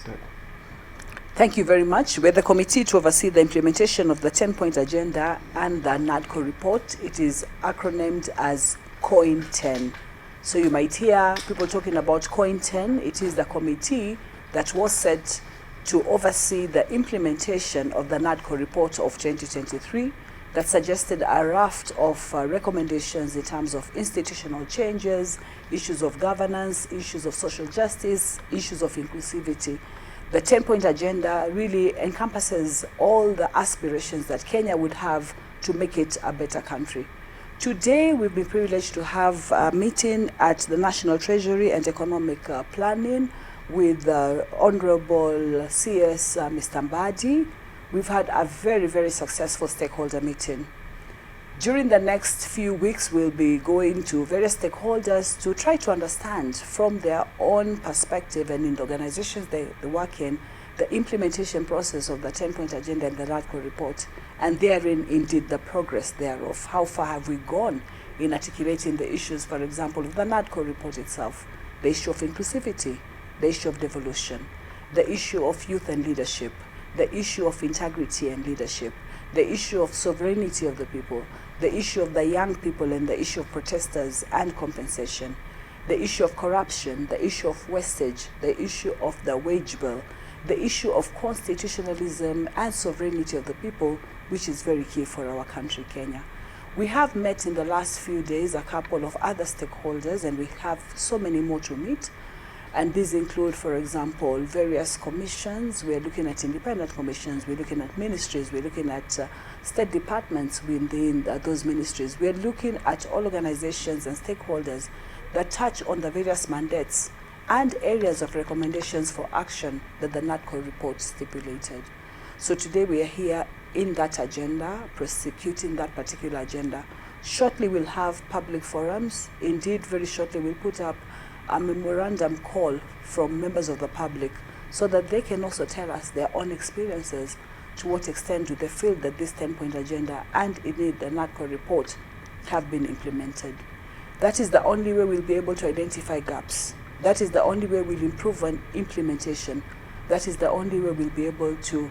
step. Thank you very much. We're the committee to oversee the implementation of the 10-point agenda and the Nadco report. It is acronymed as COIN 10. So you might hear people talking about COIN 10. It is the committee that was set to oversee the implementation of the Nadco report of 2023 that suggested a raft of recommendations in terms of institutional changes, issues of governance, issues of social justice, issues of inclusivity. The 10-point agenda really encompasses all the aspirations that Kenya would have to make it a better country. Today, we've been privileged to have a meeting at the National Treasury and Economic Planning with Honorable CS Mr. Mbadi. We've had a very, very successful stakeholder meeting. During the next few weeks, we'll be going to various stakeholders to try to understand from their own perspective and in the organizations they work in, the implementation process of the 10-point agenda and the Nadco report, and therein indeed the progress thereof. How far have we gone in articulating the issues, for example, of the Nadco report itself, the issue of inclusivity, the issue of devolution, the issue of youth and leadership, the issue of integrity and leadership, the issue of sovereignty of the people, the issue of the young people and the issue of protesters and compensation, the issue of corruption, the issue of wastage, the issue of the wage bill, the issue of constitutionalism and sovereignty of the people, which is very key for our country, Kenya. We have met in the last few days a couple of other stakeholders, and we have so many more to meet. And these include, for example, various commissions. We're looking at independent commissions. We're looking at ministries. We're looking at state departments within those ministries. We're looking at all organizations and stakeholders that touch on the various mandates and areas of recommendations for action that the Nadco report stipulated. So today we are here in that agenda, prosecuting that particular agenda. Shortly we'll have public forums. Indeed, very shortly we'll put up a memorandum call from members of the public so that they can also tell us their own experiences. To what extent do they feel that this 10-point agenda and indeed the Nadco report have been implemented? That is the only way we'll be able to identify gaps. That is the only way we'll improve on implementation. That is the only way we'll be able to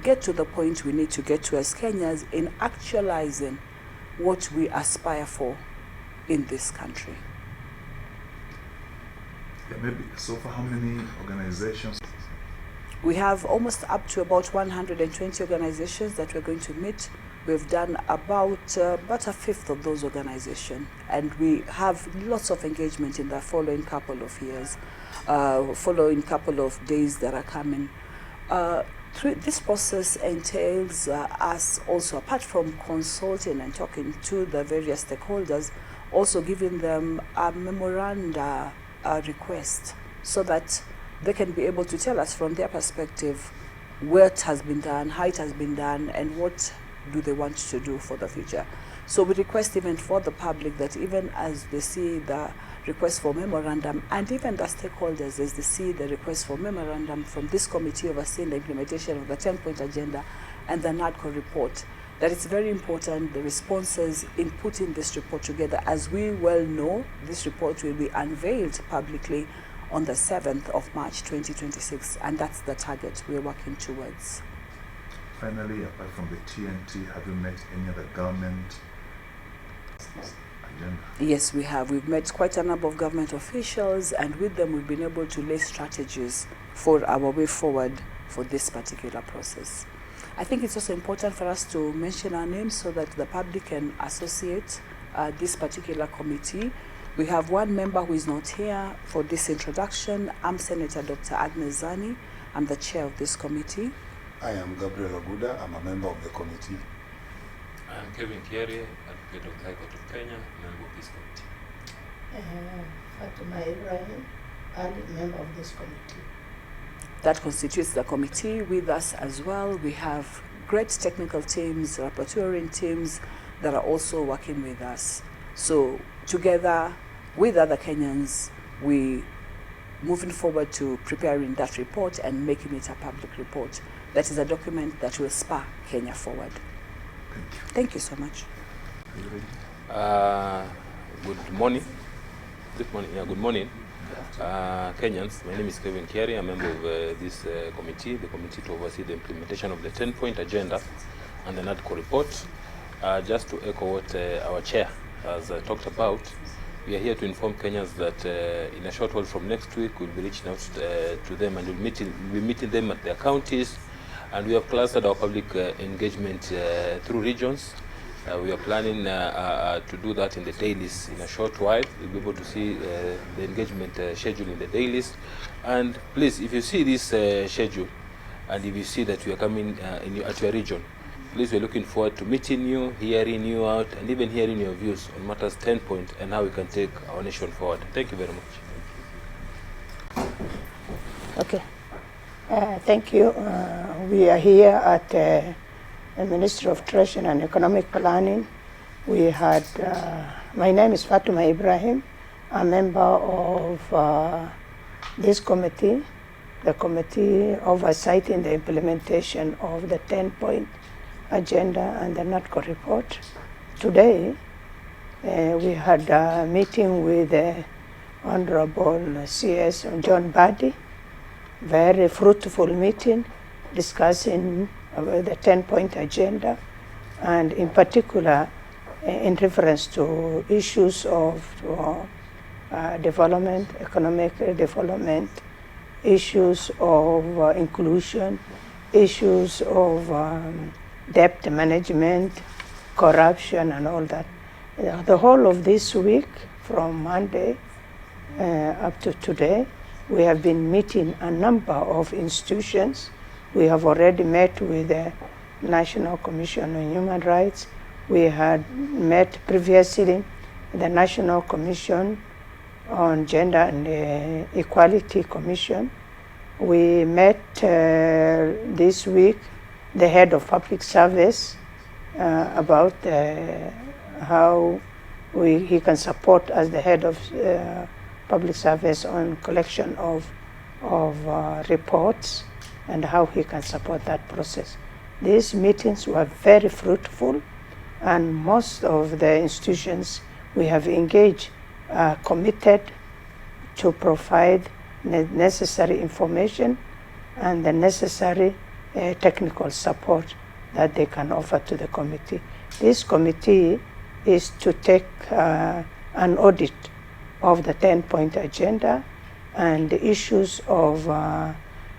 get to the point we need to get to as Kenyans in actualizing what we aspire for in this country. Yeah, maybe. So far, how many organizations? We have almost up to about 120 organizations that we're going to meet. We've done about a fifth of those organizations, and we have lots of engagement in the following couple of years, following couple of days that are coming. This process entails us also, apart from consulting and talking to the various stakeholders, also giving them a memoranda request so that they can be able to tell us from their perspective what has been done, how it has been done, and what do they want to do for the future. So we request even for the public that even as they see the request for memorandum, and even the stakeholders as they see the request for memorandum from this committee overseeing the implementation of the 10-point agenda and the Nadco report, that it's very important the responses in putting this report together. As we well know, this report will be unveiled publicly on the 7th of March 2026, and that's the target we're working towards. Finally, apart from the TNT, have you met any other government agenda? Yes, we have. We've met quite a number of government officials, and with them we've been able to lay strategies for our way forward for this particular process. I think it's also important for us to mention our names so that the public can associate this particular committee. We have one member who is not here for this introduction. I'm Senator Dr. Agnes Zani. I'm the chair of this committee. I am Gabriel Aguda. I'm a member of the committee. I am Kevin Kieri, Advocate of the High Court of Kenya, member of this committee. Fatima Ibrahim, Ali, member of this committee. That constitutes the committee. With us as well, we have great technical teams, rapporteuring teams that are also working with us. So together with other Kenyans, we moving forward to preparing that report and making it a public report. That is a document that will spur Kenya forward. Thank you. Thank you so much. Good morning. Good morning. Yeah, good morning. Kenyans, my name is Kevin Kiari. I'm a member of this committee, the committee to oversee the implementation of the 10-point agenda and the Nadco report. Just to echo what our chair has talked about, we are here to inform Kenyans that in a short while from next week, we'll be reaching out to them, and we'll be meeting them at their counties. And we have clustered our public engagement through regions. We are planning to do that in the dailies in a short while. You'll be able to see the engagement schedule in the dailies. And please, if you see this schedule, and if you see that we are coming at your region, please, we're looking forward to meeting you, hearing you out, and even hearing your views on matters 10 point and how we can take our nation forward. Thank you very much. Okay. Thank you. We are here at the Ministry of Treasury and Economic Planning. We had, my name is Fatuma Ibrahim. I'm a member of this committee, the committee oversighting the implementation of the 10-point agenda and the Nadco report. Today, we had a meeting with the Honorable CS John Badi, very fruitful meeting discussing about the 10-point agenda, and in particular in reference to issues of development, economic development, issues of inclusion, issues of debt management, corruption, and all that. The whole of this week, from Monday up to today, we have been meeting a number of institutions. We have already met with the National Commission on Human Rights. We had met previously the National Commission on Gender and Equality Commission. We met this week the head of public service about how he can support as the head of public service on collection of reports and how he can support that process. These meetings were very fruitful, and most of the institutions we have engaged are committed to provide necessary information and the necessary technical support that they can offer to the committee. This committee is to take an audit of the 10-point agenda, and the issues of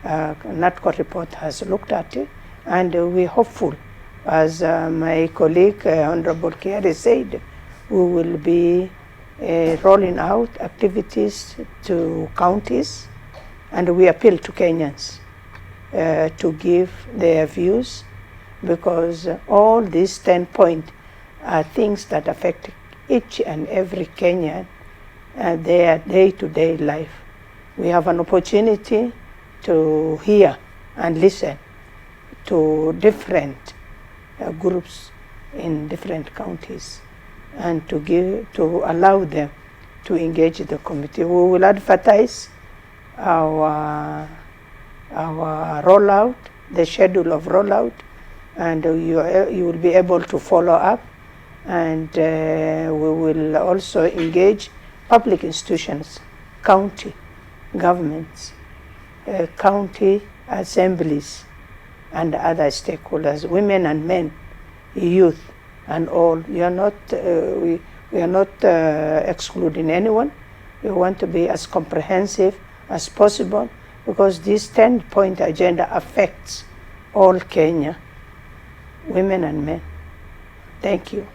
Nadco report has looked at it, and we're hopeful, as my colleague Honorable Kiari said, we will be rolling out activities to counties, and we appeal to Kenyans to give their views, because all these 10 points are things that affect each and every Kenyan and their day-to-day life. We have an opportunity to hear and listen to different groups in different counties, and to allow them to engage the committee. We will advertise our rollout, the schedule of rollout, and you will be able to follow up, and we will also engage public institutions, county governments, county assemblies, and other stakeholders, women and men, youth, and all. We are not excluding anyone. We want to be as comprehensive as possible, because this 10-point agenda affects all Kenya, women and men. Thank you.